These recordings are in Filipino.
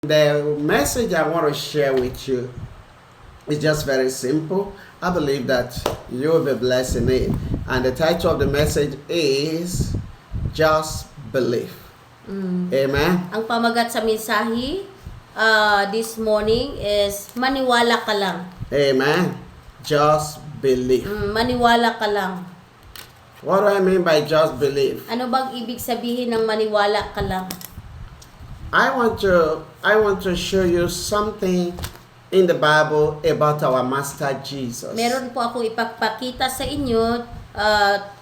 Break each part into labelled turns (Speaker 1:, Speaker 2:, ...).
Speaker 1: The message I want to share with you is just very simple. I believe that you will be blessed in it. And the title of the message is Just Believe. Amen.
Speaker 2: Ang pamagat sa mensahe this morning is maniwala ka lang.
Speaker 1: Amen. Just believe.
Speaker 2: Maniwala ka lang.
Speaker 1: What do I mean by just believe?
Speaker 2: Ano bang ibig sabihin ng maniwala ka lang?
Speaker 1: I want to show you something in the Bible about our Master Jesus.
Speaker 2: Meron po ako ipagpakita sa inyo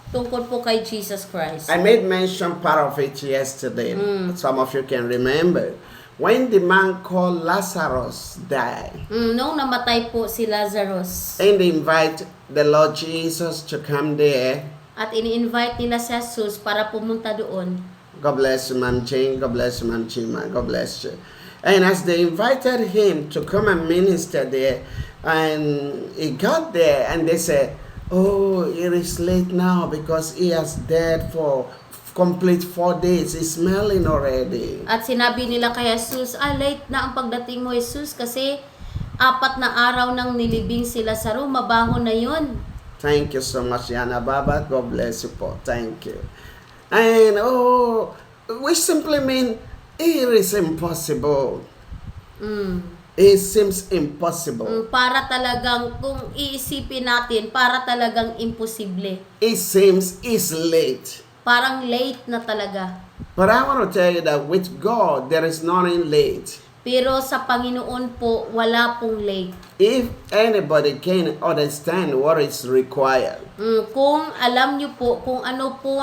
Speaker 2: tungkol po kay Jesus Christ.
Speaker 1: I made mention part of it yesterday. Some of you can remember. When the man called Lazarus died,
Speaker 2: Nung namatay po si Lazarus
Speaker 1: and they invite the Lord Jesus to come there.
Speaker 2: at ini-invite nila si Jesus para pumunta doon.
Speaker 1: God bless you, Ma'am Jane. God bless you, Ma'am Chima. God bless you. And as they invited him to come and minister there, and he got there, and they said, "Oh, it is late now because he has dead for complete 4 days. He's smelling already."
Speaker 2: At sinabi nila kay Jesus, late na ang pagdating mo, Jesus, kasi 4 na araw nang nilibing si Lazaro, mabaho na yun.
Speaker 1: Thank you so much, Yana Baba. God bless you, Paul. Thank you. And we simply mean it is impossible. It seems impossible.
Speaker 2: Para talagang, kung iisipin natin, para talagang imposible.
Speaker 1: It seems it's late.
Speaker 2: Parang late na talaga.
Speaker 1: But I want to tell you that with God, there is nothing late.
Speaker 2: Pero sa Panginoon po, wala pong late.
Speaker 1: If anybody can understand what is required,
Speaker 2: Kung alam niyo po kung ano po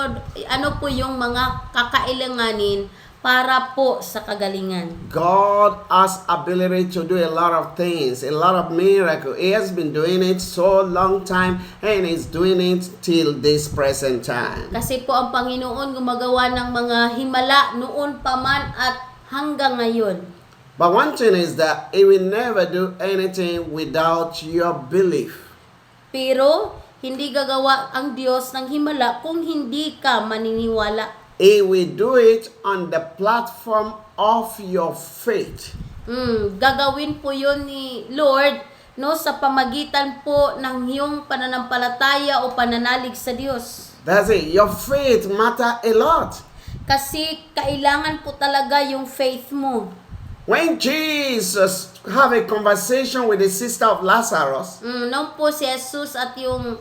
Speaker 2: yung mga kakailanganin para po sa kagalingan.
Speaker 1: God has ability to do a lot of things, a lot of miracles. He has been doing it so long time, and He's doing it till this present time.
Speaker 2: Kasi po ang Panginoon gumagawa ng mga himala noon pa man at hanggang ngayon.
Speaker 1: But one thing is that He will never do anything without your belief.
Speaker 2: Pero hindi gagawa ang Diyos ng himala kung hindi ka maniniwala.
Speaker 1: He will do it on the platform of your faith.
Speaker 2: Gagawin po yun ni Lord sa pamagitan po ng iyong pananampalataya o pananalig sa Diyos.
Speaker 1: That's it. Your faith matter a lot.
Speaker 2: Kasi kailangan po talaga yung faith mo.
Speaker 1: When Jesus have a conversation with the sister of Lazarus,
Speaker 2: Nung po si Jesus at yung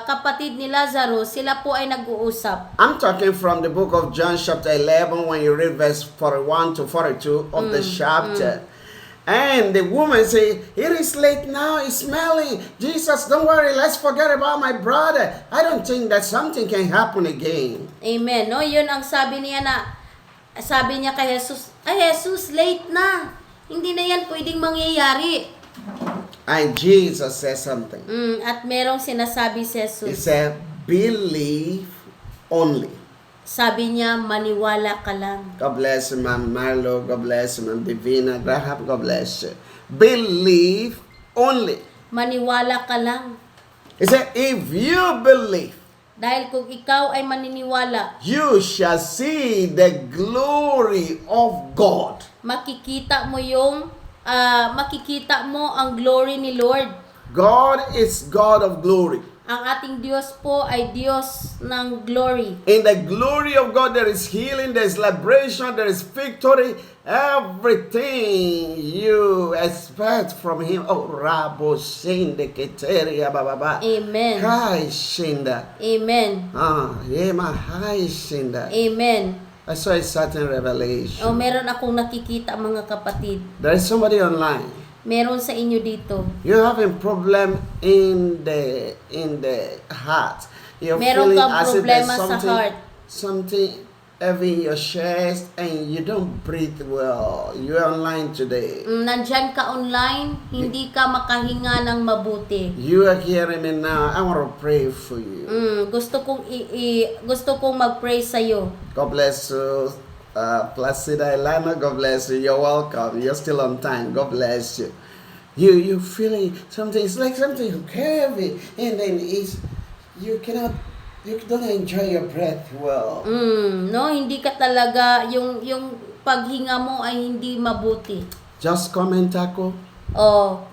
Speaker 2: kapatid ni Lazarus, sila po ay nag-uusap.
Speaker 1: I'm talking from the book of John chapter 11 when you read verse 41 to 42 of the chapter. And the woman say, "It is late now, it's smelling. Jesus, don't worry, let's forget about my brother. I don't think that something can happen again."
Speaker 2: Amen. No, yun ang sabi niya kay Jesus, Jesus, late na. Hindi na yan pwedeng mangyayari.
Speaker 1: And Jesus said something.
Speaker 2: At merong sinasabi si
Speaker 1: He
Speaker 2: Jesus.
Speaker 1: said, "Believe only."
Speaker 2: Sabi niya, maniwala ka lang.
Speaker 1: God bless you, Ma'am Marlo. God bless you, Ma'am Divina Graham. God bless you. Believe only.
Speaker 2: Maniwala ka lang.
Speaker 1: He said, if you believe,
Speaker 2: Dahil kung ikaw ay maniniwala,
Speaker 1: you shall see the glory of God.
Speaker 2: makikita mo ang glory ni Lord.
Speaker 1: God is God of glory.
Speaker 2: Ang ating Diyos po ay Diyos ng glory.
Speaker 1: In the glory of God, there is healing, there is liberation, there is victory. Everything you expect from Him. Oh, Rabo Shinde Keteria Baba.
Speaker 2: Amen.
Speaker 1: Hi Shinda.
Speaker 2: Amen.
Speaker 1: Yema Hi Shinda.
Speaker 2: Amen.
Speaker 1: I saw a certain revelation.
Speaker 2: Meron akong nakikita mga kapatid.
Speaker 1: There is somebody online.
Speaker 2: Meron sa inyo dito.
Speaker 1: You have a problem in the heart. You're
Speaker 2: Meron
Speaker 1: feeling
Speaker 2: kang
Speaker 1: as if there's
Speaker 2: problema sa heart.
Speaker 1: something heavy in your chest, and you don't breathe well. You're online today.
Speaker 2: Nandyan ka online, hindi ka makahinga ng mabuti.
Speaker 1: You are hearing me now. I want to pray for you.
Speaker 2: Gusto kong mag-pray sa iyo.
Speaker 1: God bless you. Placida Elana, God bless you. You're welcome. You're still on time. God bless you. You feeling something? It's like something heavy, and then you don't enjoy your breath well.
Speaker 2: No, hindi ka talaga yung paghinga mo ay hindi mabuti.
Speaker 1: Just comment ako.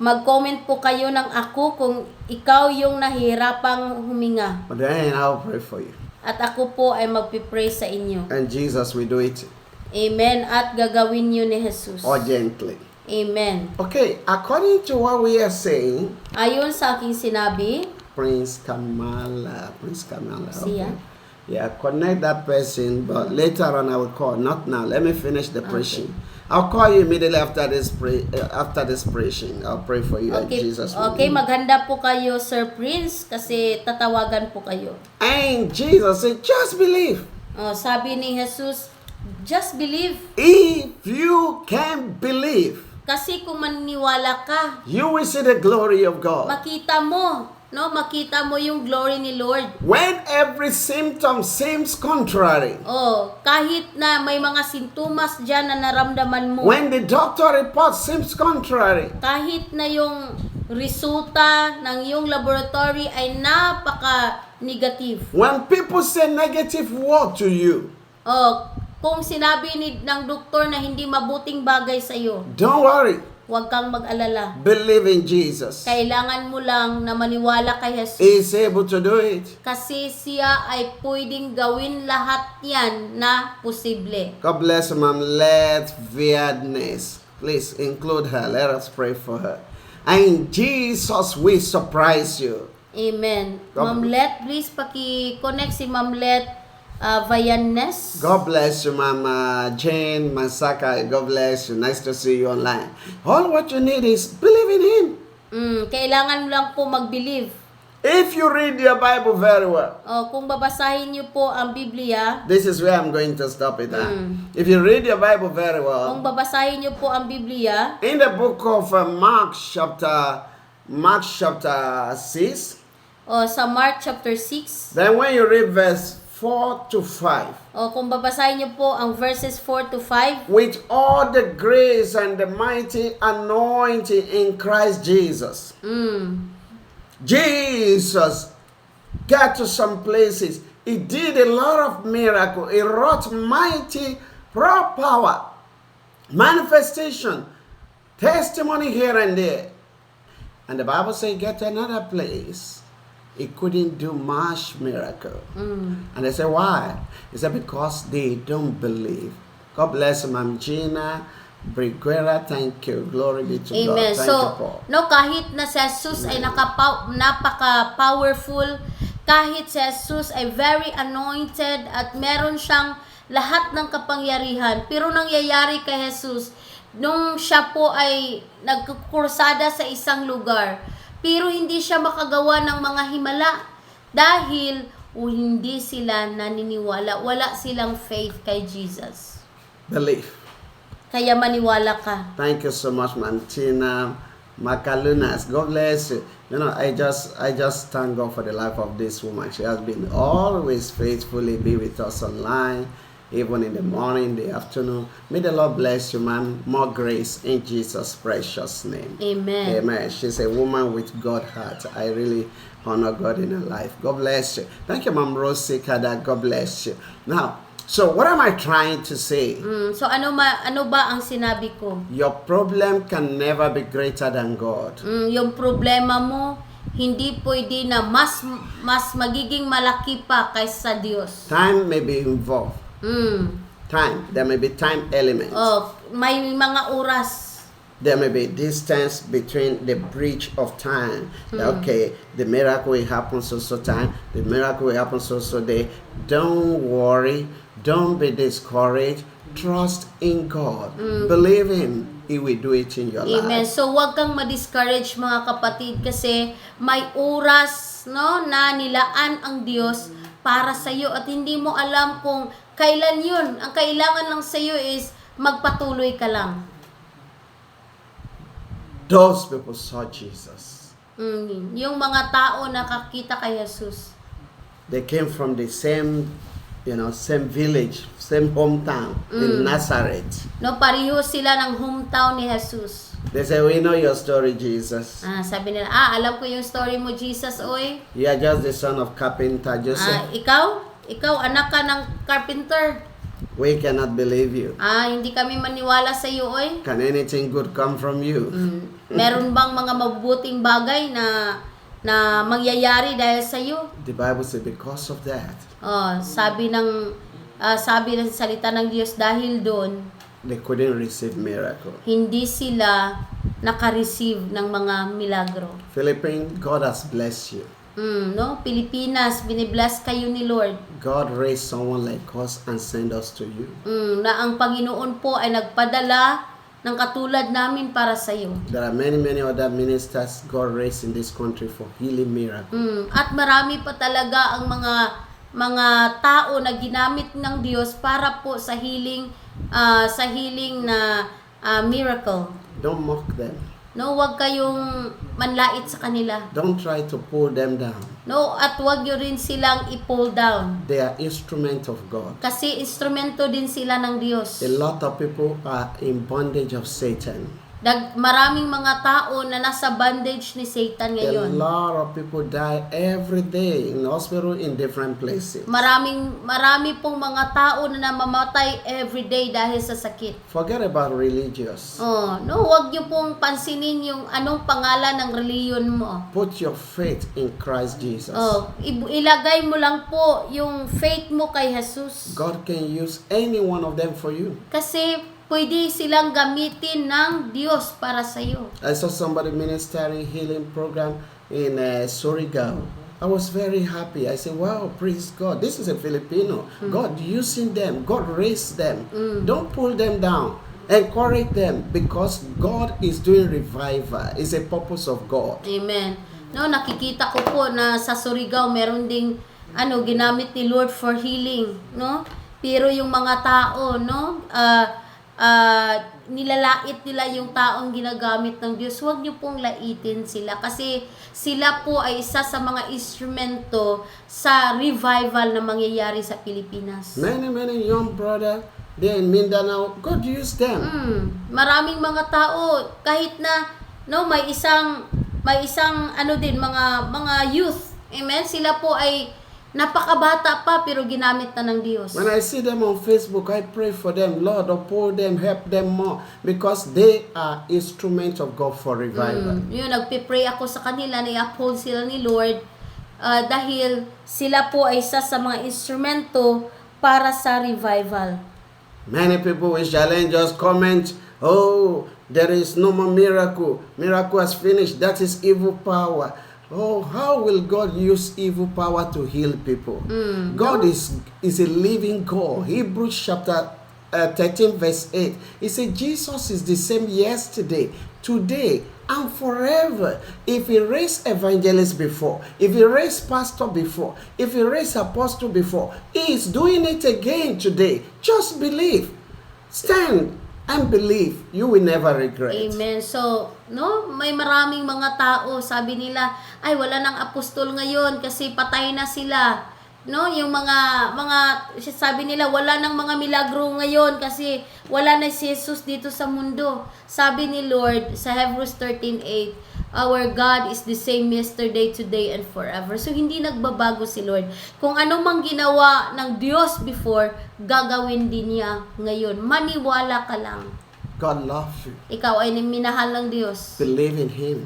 Speaker 2: Mag-comment po kayo ng ako kung ikaw yung nahihirapang huminga.
Speaker 1: But then I'll pray for you.
Speaker 2: At ako po ay magpipray sa inyo.
Speaker 1: And Jesus will do it
Speaker 2: Amen. At gagawin yun ni Jesus.
Speaker 1: urgently.
Speaker 2: Amen.
Speaker 1: Okay, according to what we are saying,
Speaker 2: Ayon sa aking sinabi,
Speaker 1: Prince Kamala.
Speaker 2: Siya?
Speaker 1: Yeah, connect that person, but later on I will call. Not now. Let me finish the preaching. I'll call you immediately after this preaching. I'll pray for you in Jesus' name.
Speaker 2: Okay, maghanda po kayo, Sir Prince, kasi tatawagan po kayo.
Speaker 1: And Jesus said, just believe.
Speaker 2: Sabi ni Jesus, just believe.
Speaker 1: If you can believe,
Speaker 2: Kasi kung maniniwala ka,
Speaker 1: you will see the glory of God.
Speaker 2: makita mo yung glory ni Lord.
Speaker 1: When every symptom seems contrary,
Speaker 2: Kahit na may mga sintomas dyan na naramdaman mo,
Speaker 1: when the doctor report seems contrary,
Speaker 2: kahit na yung resulta ng iyong laboratory ay napaka-negative.
Speaker 1: when people say negative word to you,
Speaker 2: Kung sinabi ng doktor na hindi mabuting bagay sa iyo,
Speaker 1: don't worry.
Speaker 2: huwag kang mag-alala.
Speaker 1: Believe in Jesus.
Speaker 2: Kailangan mo lang na maniwala kay Jesus.
Speaker 1: He is able to do it.
Speaker 2: Kasi siya ay pwedeng gawin lahat yan na posible.
Speaker 1: God bless you, Ma'am Let Viadnes. Please include her. Let us pray for her. And Jesus will surprise you.
Speaker 2: Amen. Ma'am Let, please paki-connect si Ma'am Let Viadnes.
Speaker 1: God bless you, Mama Jane Masaka. God bless you. Nice to see you online. All what you need is believe in Him.
Speaker 2: Kailangan mo lang po mag-believe.
Speaker 1: If you read your Bible very well,
Speaker 2: Kung babasahin niyo po ang Biblia,
Speaker 1: this is where I'm going to stop it. If you read your Bible very
Speaker 2: kung
Speaker 1: well,
Speaker 2: babasahin niyo po ang Biblia,
Speaker 1: in the book of Mark chapter 6,
Speaker 2: sa Mark chapter 6,
Speaker 1: then when you read verse 4 to 5,
Speaker 2: kung babasahin niyo po ang verses 4 to 5,
Speaker 1: with all the grace and the mighty anointing in Christ Jesus. Jesus got to some places. He did a lot of miracles. He wrought mighty power, manifestation, testimony here and there. And the Bible says, get to another place. He couldn't do much miracle. And they say, why? He said, because they don't believe. God bless Ma'am Gina Briguera, thank you. Glory be to
Speaker 2: Amen.
Speaker 1: God. Thank
Speaker 2: So,
Speaker 1: you, Paul.
Speaker 2: kahit na si Jesus ay napaka-powerful, kahit si Jesus ay very anointed at meron siyang lahat ng kapangyarihan, pero nangyayari kay Jesus, nung siya po ay nagkukursada sa isang lugar, pero hindi siya makagawa ng mga himala dahil hindi sila naniniwala. Wala silang faith kay Jesus.
Speaker 1: Believe.
Speaker 2: Kaya maniwala ka.
Speaker 1: Thank you so much, Mantina Macalunas. God bless you. You know, I just thank God for the life of this woman. She has been always faithfully be with us online, even in the morning, the afternoon. May the Lord bless you, man. More grace in Jesus' precious name.
Speaker 2: Amen.
Speaker 1: Amen. She's a woman with God heart. I really honor God in her life. God bless you. Thank you, Ma'am Rosie Kada. God bless you. Now, so what am I trying to say?
Speaker 2: So ano ba ang sinabi ko?
Speaker 1: Your problem can never be greater than God.
Speaker 2: Yung problema mo hindi pwede na mas magiging malaki pa kaysa Diyos.
Speaker 1: Time may be involved. Time. There may be time elements.
Speaker 2: May mga oras.
Speaker 1: There may be distance between the breach of time. Okay, the miracle will happen so time. The miracle will happen so day. Don't worry. Don't be discouraged. Trust in God. Believe Him. He will do it in your
Speaker 2: Amen.
Speaker 1: life.
Speaker 2: So wag kang ma-discourage mga kapatid kasi may oras na nilaan ang Diyos para sa iyo at hindi mo alam kung kailan yun. Ang kailangan lang sa iyo is magpatuloy ka lang.
Speaker 1: Those people saw Jesus.
Speaker 2: Yung mga tao nakakita kay Jesus.
Speaker 1: They came from the same village, same hometown in Nazareth.
Speaker 2: Pareho sila ng hometown ni Jesus.
Speaker 1: They say, we know your story, Jesus.
Speaker 2: Sabi nila, alam ko yung story mo, Jesus, oy.
Speaker 1: You are just the son of carpenter, Joseph.
Speaker 2: Ikaw anak ka ng carpenter.
Speaker 1: We cannot believe you.
Speaker 2: Hindi kami maniwala sa iyo, oy.
Speaker 1: Can anything good come from you?
Speaker 2: Meron bang mga mabubuting bagay na mangyayari dahil sa iyo?
Speaker 1: The Bible says because of that,
Speaker 2: Sabi ng salita ng Diyos, dahil doon
Speaker 1: they couldn't receive miracle.
Speaker 2: hindi sila naka-receive ng mga milagro.
Speaker 1: Philippines, God has blessed you.
Speaker 2: Pilipinas, binibless kayo ni Lord.
Speaker 1: God raised someone like us and sent us to you.
Speaker 2: Na ang Panginoon po ay nagpadala ng katulad namin para sa iyo.
Speaker 1: There are many other ministers God raised in this country for healing miracle.
Speaker 2: At marami pa talaga ang mga tao na ginamit ng Diyos para po sa healing na miracle.
Speaker 1: Don't mock them.
Speaker 2: No, wag kayong manlait sa kanila.
Speaker 1: Don't try to pull them down.
Speaker 2: No, at wag nyo rin silang i-pull down.
Speaker 1: They are instrument of God.
Speaker 2: Kasi instrumento din sila ng Diyos.
Speaker 1: A lot of people are in bondage of Satan.
Speaker 2: Maraming mga tao na nasa bondage ni Satan
Speaker 1: A
Speaker 2: ngayon.
Speaker 1: lot of people die every day in hospital in different places.
Speaker 2: Marami pong mga tao na namamatay every day dahil sa sakit.
Speaker 1: Forget about religious.
Speaker 2: Wag niyo pong pansinin yung anong pangalan ng reliyon mo.
Speaker 1: Put your faith in Christ Jesus.
Speaker 2: Ilagay mo lang po yung faith mo kay Jesus.
Speaker 1: God can use any one of them for you.
Speaker 2: Kasi pwede silang gamitin ng Diyos para sa iyo.
Speaker 1: I saw somebody ministering healing program in Surigao. I was very happy. I said, wow, praise God. This is a Filipino. God using them. God raised them. Don't pull them down. Encourage them because God is doing revival. It's a purpose of God.
Speaker 2: Amen. Nakikita ko po na sa Surigao meron ding ginamit ni Lord for healing, no? Pero yung mga tao, nilalait nila yung taong ginagamit ng Diyos. Huwag niyo pong laitin sila kasi sila po ay isa sa mga instrumento sa revival na mangyayari sa Pilipinas.
Speaker 1: Many young brother there in Mindanao, God use them.
Speaker 2: Maraming mga tao kahit na may isang mga youth. Amen. Sila po ay napakabata pa pero ginamit na ng Diyos.
Speaker 1: When I see them on Facebook, I pray for them. Lord, uphold them, help them more because they are instruments of God for revival.
Speaker 2: Nagpe-pray ako sa kanila na i-uphold sila ni Lord dahil sila po ay isa sa mga instrumento para sa revival.
Speaker 1: Many people will challenge us, comment, oh, there is no more miracle. Miracle has finished. That is evil power. Oh, how will God use evil power to heal people? God is a living God. Hebrews chapter 13 verse 8. He said Jesus is the same yesterday, today, and forever. If he raised evangelists before, if he raised pastor before, if he raised apostle before, he is doing it again today. Just believe. Stand and believe. You will never regret.
Speaker 2: Amen. So, may maraming mga tao, sabi nila, ay wala nang apostol ngayon kasi patay na sila. Yung mga sabi nila wala nang mga milagro ngayon kasi wala na si Jesus dito sa mundo. Sabi ni Lord sa Hebrews 13:8, our God is the same yesterday, today, and forever. So, hindi nagbabago si Lord. Kung ano mang ginawa ng Diyos before, gagawin din niya ngayon. Maniwala ka lang.
Speaker 1: God loves you.
Speaker 2: Ikaw ay minahal ng Diyos.
Speaker 1: Believe in Him.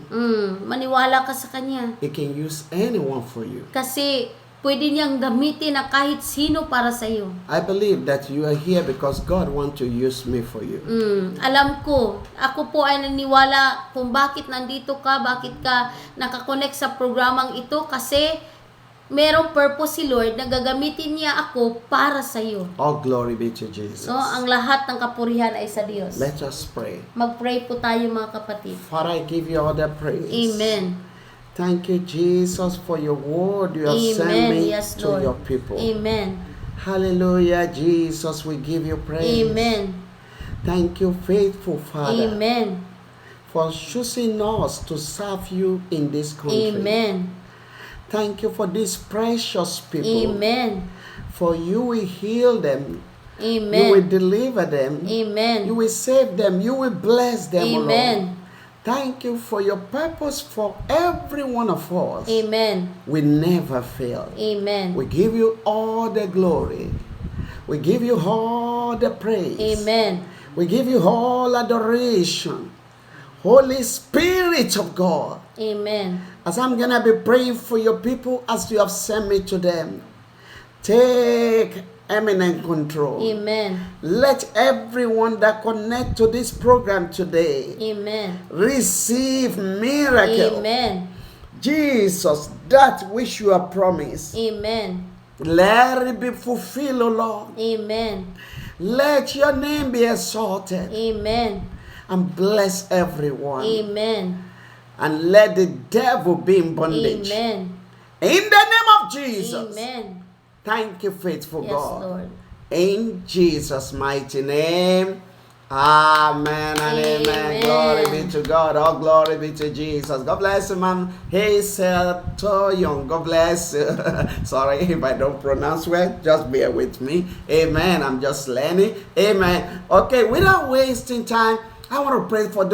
Speaker 2: Maniwala ka sa Kanya.
Speaker 1: He can use anyone for you.
Speaker 2: Kasi pwede niyang gamitin na kahit sino para sa iyo.
Speaker 1: I believe that you are here because God wants to use me for you.
Speaker 2: Alam ko, ako po ay naniwala kung bakit nandito ka, bakit ka nakakonect sa programang ito kasi merong purpose si Lord na gagamitin niya ako para sa iyo.
Speaker 1: All glory be to Jesus.
Speaker 2: Ang lahat ng kapurihan ay sa Diyos.
Speaker 1: Let us pray.
Speaker 2: Mag-pray po tayo mga kapatid.
Speaker 1: Father, I give you all the praise.
Speaker 2: Amen.
Speaker 1: Thank you, Jesus, for your word you have sent me
Speaker 2: Yes,
Speaker 1: to
Speaker 2: Lord.
Speaker 1: your people.
Speaker 2: Amen.
Speaker 1: Hallelujah, Jesus, we give you praise.
Speaker 2: Amen.
Speaker 1: Thank you, faithful Father,
Speaker 2: Amen.
Speaker 1: for choosing us to serve you in this country.
Speaker 2: Amen.
Speaker 1: Thank you for these precious people.
Speaker 2: Amen.
Speaker 1: For you will heal them.
Speaker 2: Amen.
Speaker 1: You will deliver them.
Speaker 2: Amen.
Speaker 1: You will save them. You will bless them,
Speaker 2: Amen.
Speaker 1: Lord. Thank you for your purpose for every one of us.
Speaker 2: Amen.
Speaker 1: We never fail.
Speaker 2: Amen.
Speaker 1: We give you all the glory. We give you all the praise.
Speaker 2: Amen.
Speaker 1: We give you all adoration. Holy Spirit of God,
Speaker 2: Amen.
Speaker 1: as I'm going to be praying for your people as you have sent me to them, take eminent control.
Speaker 2: Amen.
Speaker 1: Let everyone that connect to this program today
Speaker 2: Amen.
Speaker 1: receive miracle.
Speaker 2: Amen.
Speaker 1: Jesus, that which you have promised,
Speaker 2: Amen.
Speaker 1: let it be fulfilled, O Lord.
Speaker 2: Amen.
Speaker 1: Let your name be exalted
Speaker 2: Amen.
Speaker 1: and bless everyone.
Speaker 2: Amen.
Speaker 1: And let the devil be in bondage.
Speaker 2: Amen.
Speaker 1: In the name of Jesus.
Speaker 2: Amen.
Speaker 1: Thank you, faithful
Speaker 2: Yes,
Speaker 1: God.
Speaker 2: Lord.
Speaker 1: In Jesus' mighty name. Amen and amen.
Speaker 2: Amen.
Speaker 1: Glory be to God. All glory be to Jesus. God bless you, man. Hazel Toyon. God bless you. Sorry if I don't pronounce well. Just bear with me. Amen. I'm just learning. Amen. Okay, without wasting time, I want to pray for those